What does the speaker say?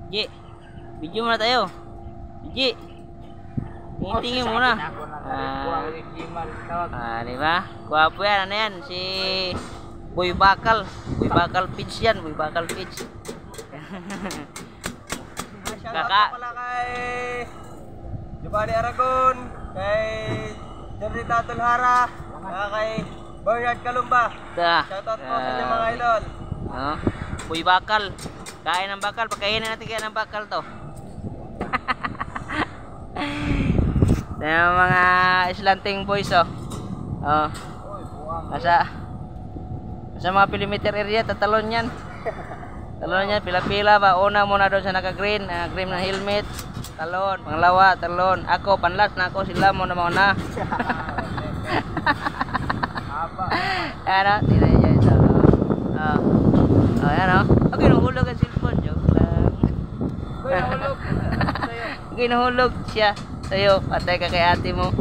Ji, video muna tayo. Ji, tingin muna. Di ba? Gwapo yan, ano yan? Si Boy Bakal. Boy Bakal Pitch yan, Boy Bakal Pitch. Kakak. Pala kay Giovanni Aragon, kay Jerry Tatulhara, kay Bernard Kalumba. Shoutout po sa inyo mga idol. Boy Bakal. Kain ng bakal, pagkainin natin kaya ng bakal to. Yung mga islanting boys nasa mga perimeter area, tatalon yan. Talon yan, pila-pila ba. Una muna doon sa naka-green, green na helmet. Talon, panglawa, talon. Ako, panlas na ako, sila muna mauna. Ano, tingnan nyo ito. Ayan okay, nahulog ang cellphone, joke lang. Okay, nahulog siya sa'yo, patay ka kay ate mo.